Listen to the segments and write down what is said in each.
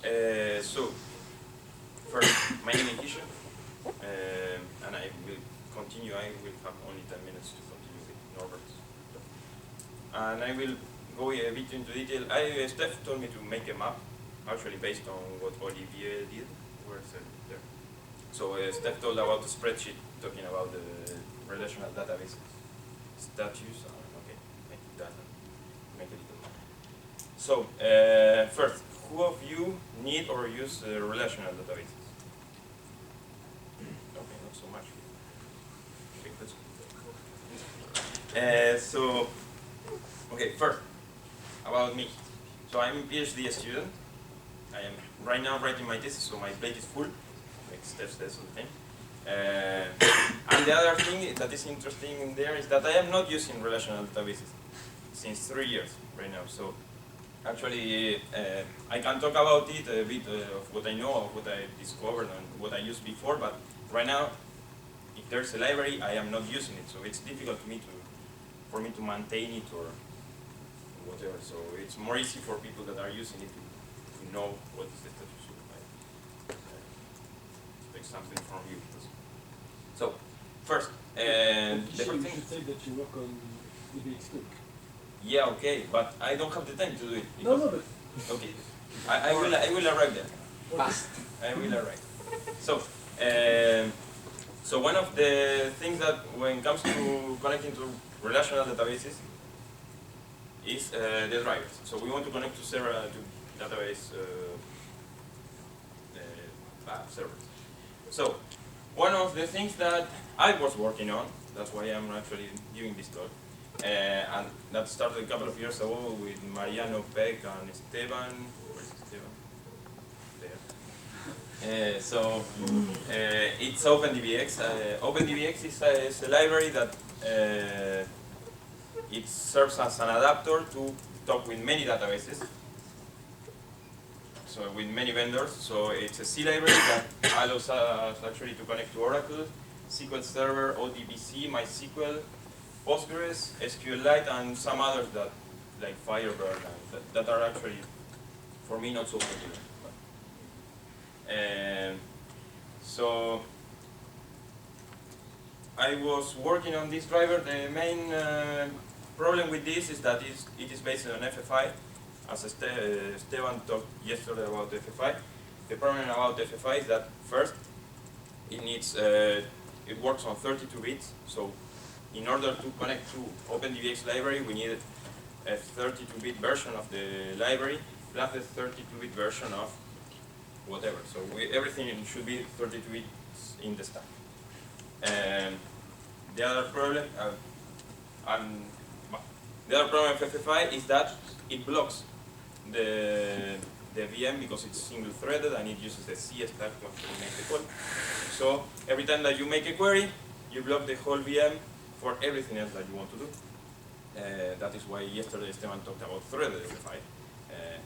So, first, my name is Guille, and I will continue. I will have only 10 minutes to continue with Norbert's talk. And I will go a bit into detail. Steph told me to make a map, actually based on what Olivier did. Where's it there? So Steph told about the spreadsheet, talking about the relational databases, statues. Okay, make that, make a little map. So first, who of you need or use relational databases? Okay, not so much. Okay, that's good. Okay, first, about me. So I'm a PhD student. I am right now writing my thesis, so my plate is full. Like Steph says all the time. And the other thing that is interesting in there is that I am not using relational databases since 3 years right now. So actually, I can talk about it a bit of what I know, of what I discovered, and what I used before. But right now, if there's a library, I am not using it, so it's difficult for me to maintain it or whatever. So it's more easy for people that are using it to know what is the status of it. Expect something from you. So first, you should say that you work on EBX2. Yeah, okay, but I don't have the time to do it. No, but okay, I will arrive there. Fast. I will arrive. So one of the things that when it comes to connecting to relational databases is the drivers. So we want to connect to database servers. So one of the things that I was working on, that's why I'm actually giving this talk, and that started a couple of years ago with Mariano, Peck, and Esteban. Where's Esteban? There. It's OpenDBX. OpenDBX is a library that it serves as an adapter to talk with many databases. So with many vendors. So it's a C library that allows us actually to connect to Oracle, SQL Server, ODBC, MySQL, Postgres, SQLite, and some others that, like Firebird, that are actually, for me, not so popular. So I was working on this driver. The main problem with this is that it is based on FFI. As Esteban talked yesterday about FFI, the problem about FFI is that first, it works on 32 bits. So in order to connect to OpenDBX library, we need a 32-bit version of the library plus a 32-bit version of whatever. So everything should be 32 bits in the stack. And the other problem, of FFI is that it blocks the VM because it's single-threaded and it uses the C stack to actually make the call. So every time that you make a query, you block the whole VM for everything else that you want to do. That is why yesterday Esteban talked about threaded FFI.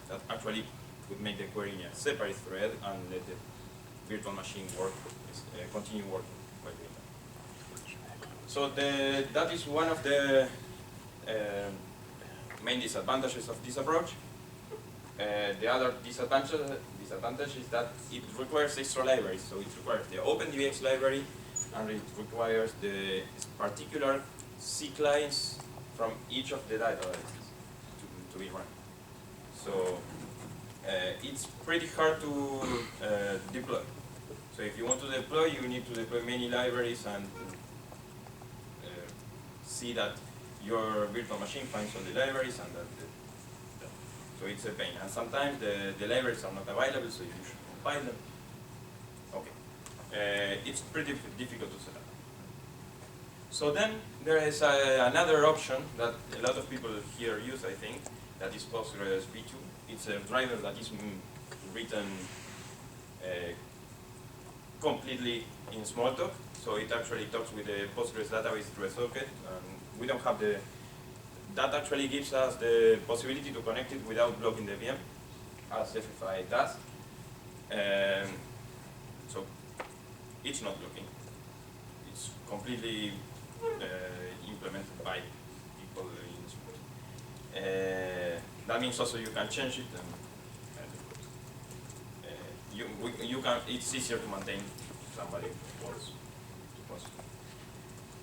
That actually would make the query in a separate thread and let the virtual machine work, continue working while doing that. So that is one of the main disadvantages of this approach. The other disadvantage is that it requires extra libraries. So it requires the OpenDBX library, and it requires the particular C clients from each of the databases to be run. So it's pretty hard to deploy. So if you want to deploy, you need to deploy many libraries and see that your virtual machine finds all the libraries, and so it's a pain. And sometimes the libraries are not available, so you should compile them. Okay, it's pretty difficult to set up. So then there is another option that a lot of people here use, I think, that is Postgres v2. It's a driver that is written completely in Smalltalk. So it actually talks with the Postgres database through a socket. And we don't have that actually gives us the possibility to connect it without blocking the VM, as FFI does. So it's not blocking. It's completely implemented by people in Smalltalk. That means also you can change it. you can. It's easier to maintain if somebody wants to post.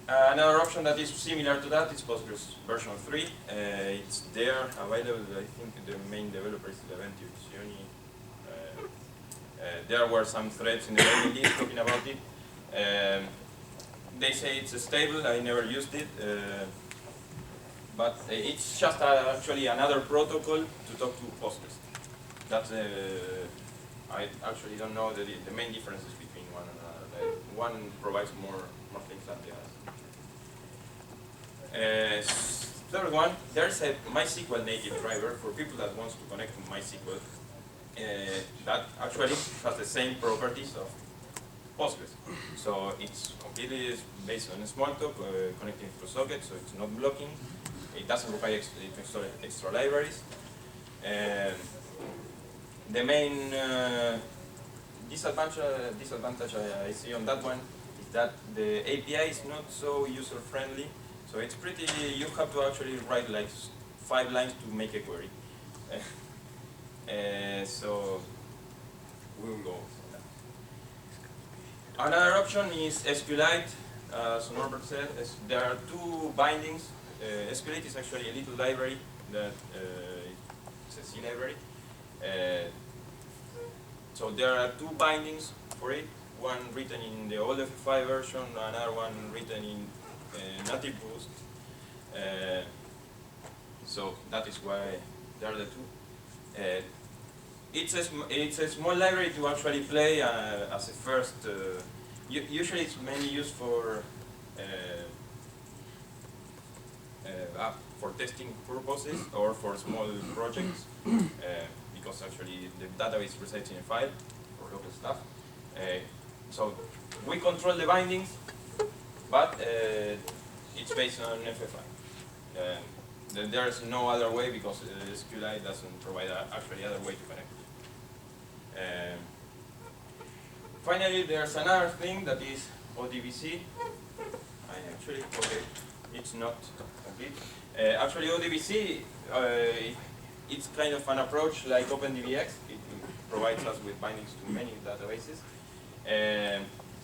Another option that is similar to that is Postgres version 3. It's there available. I think the main developer is Leventiu. There were some threads in the mailing list talking about it. They say it's stable. I never used it, but it's just actually another protocol to talk to Postgres. That's I actually don't know the main differences between one and another. One provides more things than the other. Third one, there's a MySQL native driver for people that wants to connect to MySQL. That actually has the same properties of Postgres. So it's completely based on Smalltalk, connecting through sockets, so it's not blocking. It doesn't require extra libraries. The main disadvantage I see on that one is that the API is not so user-friendly. So it's pretty, you have to actually write like 5 lines to make a query. So we will go for that. Another option is SQLite. As Norbert said, there are 2 bindings. SQLite is actually a little library that it's a C library. So there are 2 bindings for it. One written in the old FFI version, another one written in native boost. So that is why there are the 2. It's a small library to actually play as a first. Usually it's mainly used for testing purposes or for small projects, because actually the database resides in a file for local stuff. So we control the bindings, but it's based on FFI. There is no other way because SQLite doesn't provide actually other way to connect. Finally, there's another thing that is ODBC. It's not complete. Actually, ODBC, it's kind of an approach like OpenDBX. It provides us with bindings to many databases.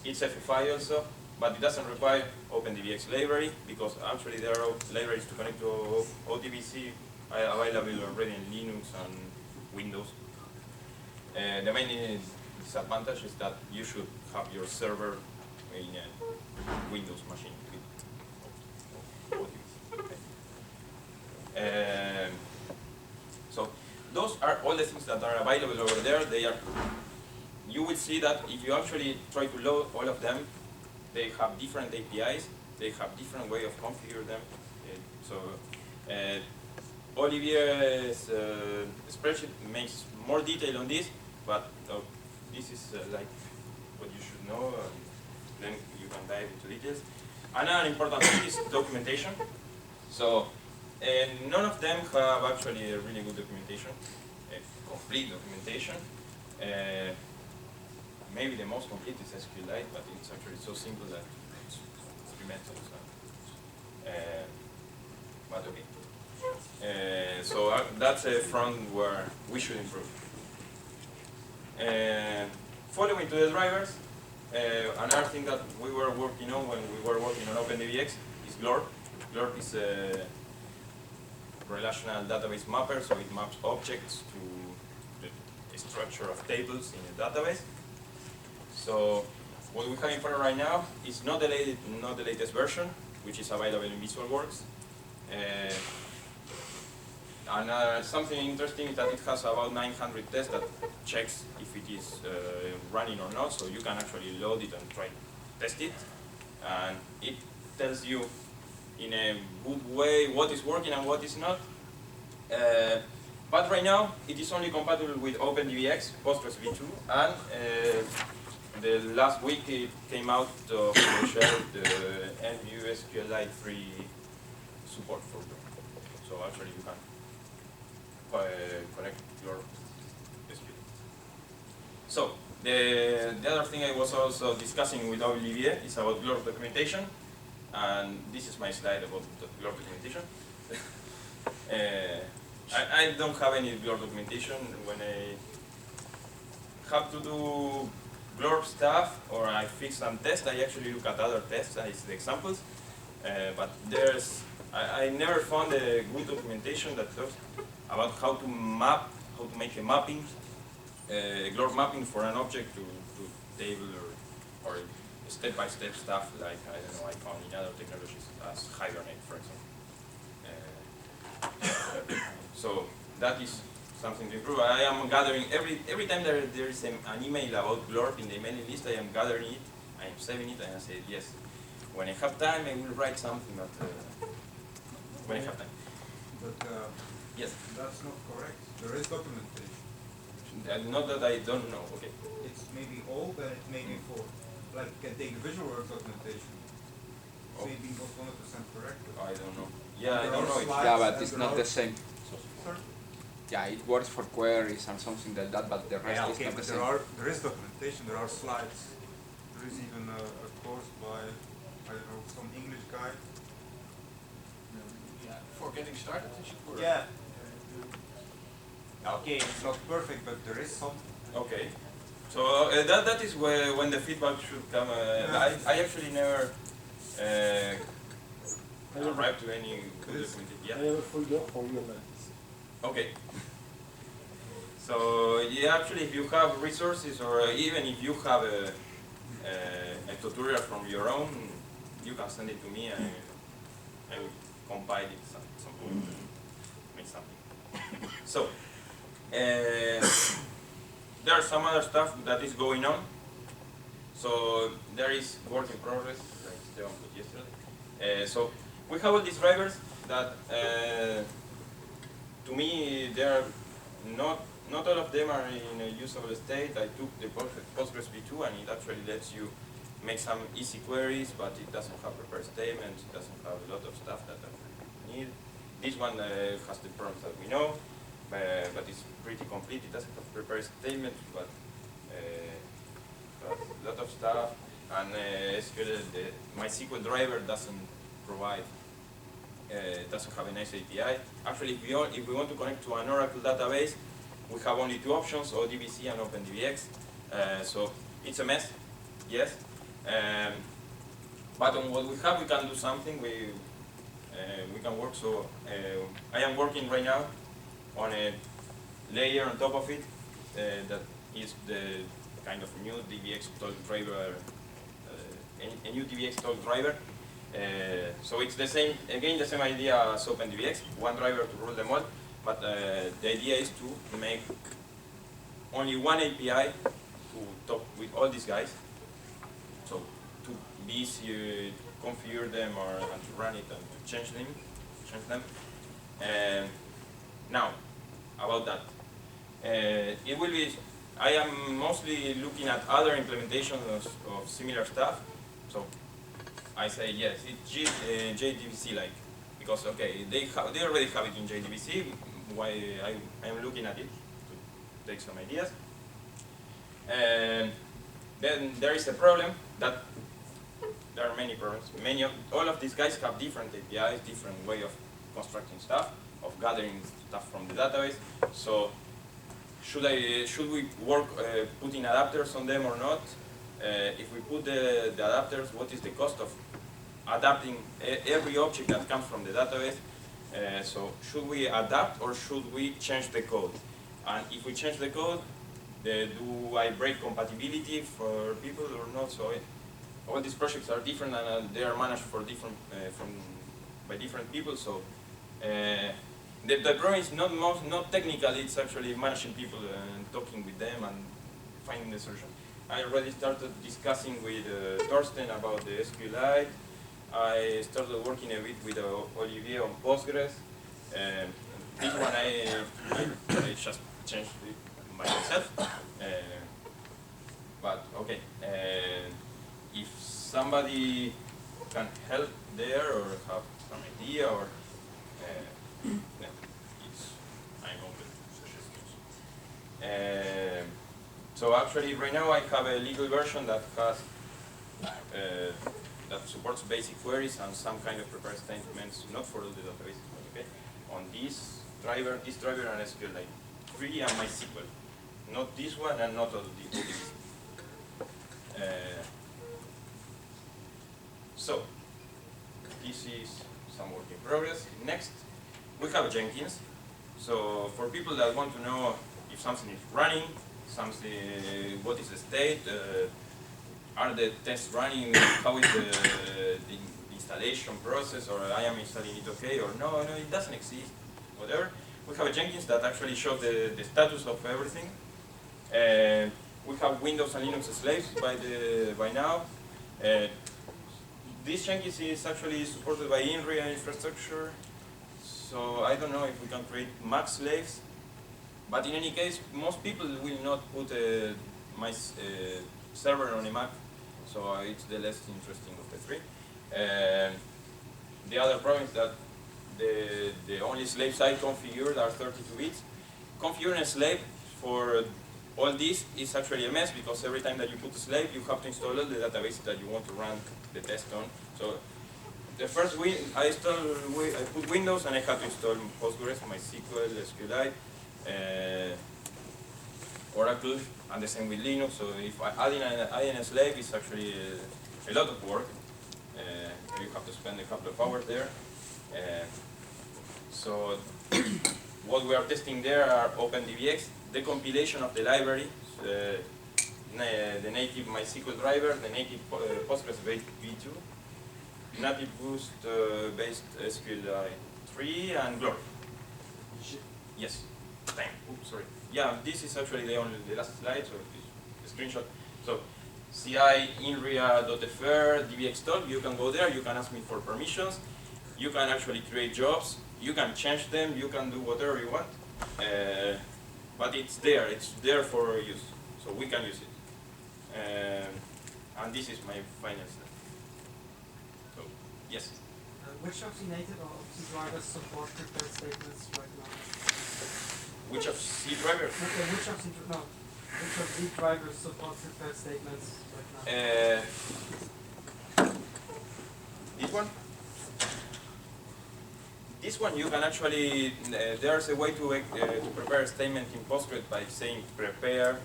It's FFI also, but it doesn't require OpenDBX library because actually there are libraries to connect to ODBC available already in Linux and Windows. The main disadvantage is that you should have your server in a Windows machine with ODBC. So those are all the things that are available over there. You will see that if you actually try to load all of them, they have different APIs, they have different way of configuring them. Olivier's spreadsheet makes more detail on this, but this is like what you should know, and then you can dive into details. Another important thing is documentation. So none of them have actually a really good documentation, a complete documentation. Maybe the most complete is SQLite, but it's actually so simple that it's experimental. But okay. So that's a front where we should improve. Following to the drivers, another thing that we were working on when we were working on OpenDBX is GLORP. GLORP is a relational database mapper, so it maps objects to the structure of tables in a database. So what we have in front right now is not the latest version, which is available in VisualWorks. Something interesting is that it has about 900 tests that checks if it is running or not, so you can actually load it and try to test it. And it tells you in a good way what is working and what is not. But right now, it is only compatible with OpenDBX, Postgres v2, and the last week it came out of the shelf, the NView SQLite 3 support for them. So actually you can connect your SQL. So the other thing I was also discussing with Olivier is about GLORP documentation, and this is my slide about the GLORP documentation. I don't have any GLORP documentation. When I have to do glorp stuff or I fix some tests, I actually look at other tests and it's the examples. But I never found a good documentation that talks about how to map, how to make a mapping, glorp mapping for an object to table or step-by-step stuff like, I don't know, I found in other technologies as Hibernate, for example. So that is something to improve. I am gathering, every time there is an email about glorp in the mailing list, I am gathering it, I am saving it, and I say, yes, when I have time, I will write something, but when I have time. But yes, that's not correct. There is documentation. Not that I don't know, okay. It's maybe old and it may be for, like, you can take the VisualWorks documentation. Oh. Maybe not 100% correct. I don't know. Yeah, I There don't are know. slides Yeah, but and it's there not are- the same. Sorry? Yeah, it works for queries and something like that, but the rest Yeah, is okay, not the but same. there is documentation, there are slides. There is even a course by, I don't know, some English guy. Yeah, for getting started, it should work. Yeah. Okay, it's not perfect, but there is some. Okay. So that is where when the feedback should come. I actually never arrived to any good documentation. I Yeah. have a folder for you like this. Okay. So yeah, actually, if you have resources, or even if you have a tutorial from your own, you can send it to me, and I will compile it some point and make something. So there are some other stuff that is going on. So there is work in progress, like Stefan put yesterday. So we have all these drivers that, to me, they are not all of them are in a usable state. I took the Postgres v2 and it actually lets you make some easy queries, but it doesn't have prepared statements, it doesn't have a lot of stuff that I need. This one has the problems that we know, but it's pretty complete. It doesn't have prepared statements, but a lot of stuff. And SQL, the MySQL driver doesn't provide, doesn't have a nice API. Actually, if we want to connect to an Oracle database, we have only two options, ODBC and OpenDBX. So it's a mess, yes. But on what we have, we can do something. We can work. So I am working right now on a layer on top of it that is the kind of new DBX tool driver, a new DBX tool driver. So it's the same, again, the same idea as OpenDBX, one driver to rule them all. But the idea is to make only one API to talk with all these guys. So to be easier to configure them and to run it and to change them. Now, about that. It will be, I am mostly looking at other implementations of similar stuff. So I say yes, it's JDBC like, because okay, they already have it in JDBC. Why I am looking at it to take some ideas. And then there is a problem that there are many problems. All of these guys have different APIs, different way of constructing stuff, of gathering stuff from the database. So should we work putting adapters on them or not? If we put the adapters, what is the cost of adapting every object that comes from the database? So should we adapt or should we change the code? And if we change the code, do I break compatibility for people or not? So all these projects are different and they are managed for by different people. So the problem is not technical, it's actually managing people and talking with them and finding the solution. I already started discussing with Thorsten about the SQLite. I started working a bit with Olivier on Postgres. This one I just changed it by myself. But okay, if somebody can help there or have some idea or I'm open to suggestions. So actually right now I have a legal version that has that supports basic queries and some kind of prepared statements, not for all the databases, but okay, on this driver and SQLite 3 and MySQL. not this one and not all these. So, this is some work in progress. Next, we have Jenkins. So, for people that want to know if something is running, what is the state, are the tests running, how is the installation process, or I am installing it okay, or no, it doesn't exist, whatever. We have a Jenkins that actually shows the status of everything. We have Windows and Linux slaves by now. This Jenkins is actually supported by INRIA infrastructure, so I don't know if we can create Mac slaves. But in any case, most people will not put my server on a Mac, so it's the less interesting of the three. The other problem is that the only slaves I configured are 32 bits. Configuring a slave for all this is actually a mess, because every time that you put a slave, you have to install all the database that you want to run the test on. So the first I put Windows, and I had to install Postgres, MySQL, SQLite, Oracle, and the same with Linux. So if adding a slave is actually a lot of work. You have to spend a couple of hours there. So what we are testing there are OpenDBX, the compilation of the library, the native MySQL driver, the native Postgres-based V2, native Boost-based SQLite 3, and Glory. Yes. Oops, sorry. Yeah, this is actually the last slide, so it's a screenshot. So CI inria.fr dbxtalk, you can go there, you can ask me for permissions, you can actually create jobs, you can change them, you can do whatever you want, but it's there for use, so we can use it. And this is my final slide. So, yes? Which of the native or of the drivers support prepared statements right now? Which of C drivers? Okay, which of the drivers support prepared statements right now? This one? This one you can actually, there's a way to prepare a statement in Postgres by saying prepare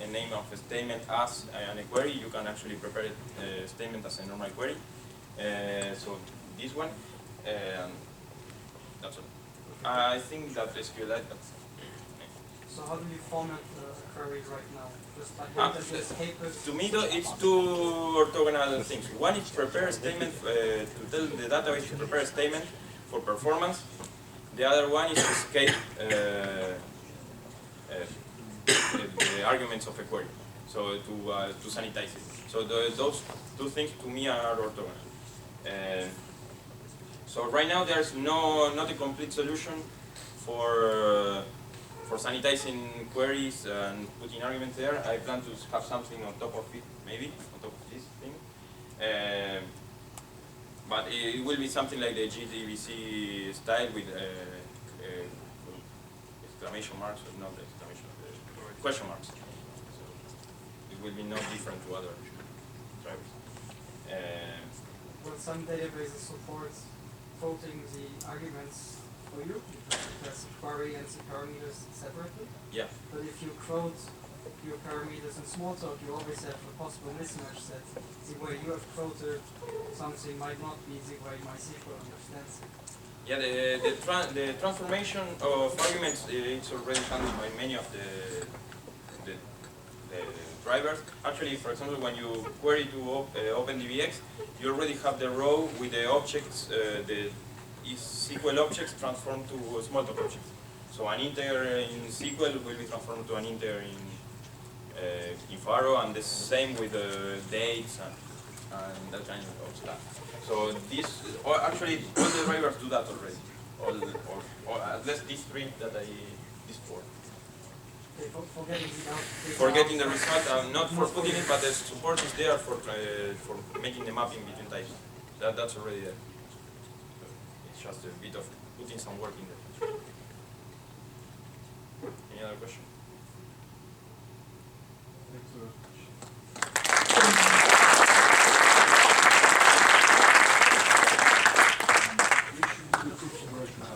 a name of a statement as a query. You can actually prepare a statement as a normal query. So this one, that's all. I think that SQLite, that's So how do you format a query right now? Just like papers? to me, though, it's two orthogonal things. One is prepare a statement to tell the database to prepare a statement for performance. The other one is escape the arguments of a query, so to sanitize it. So those two things to me are orthogonal. So right now there's not a complete solution for sanitizing queries and putting arguments there. I plan to have something on top of it, maybe on top of this thing. But it will be something like the GDBC style with exclamation marks, or not exclamation, question marks. So it will be no different to other drivers. Well, some databases support quoting the arguments for you, because it has the query and the parameters separately. Yeah. But if you quote your parameters in Smalltalk, you always have a possible mismatch that the way you have quoted something might not be the way MySQL understands it. Yeah, the transformation of arguments, it's already handled by many of the drivers. Actually, for example, when you query to OpenDBX, you already have the row with the objects, the SQL objects transformed to Smalltalk objects. So an integer in SQL will be transformed to an integer in Pharo, and the same with the dates and that kind of stuff. So actually, all the drivers do that already. Or at least these three that these four. Okay, for getting the result, not for putting it, but the support is there for making the mapping between types. That's already there. It's just a bit of putting some work in there. Any other question? You should do the version now.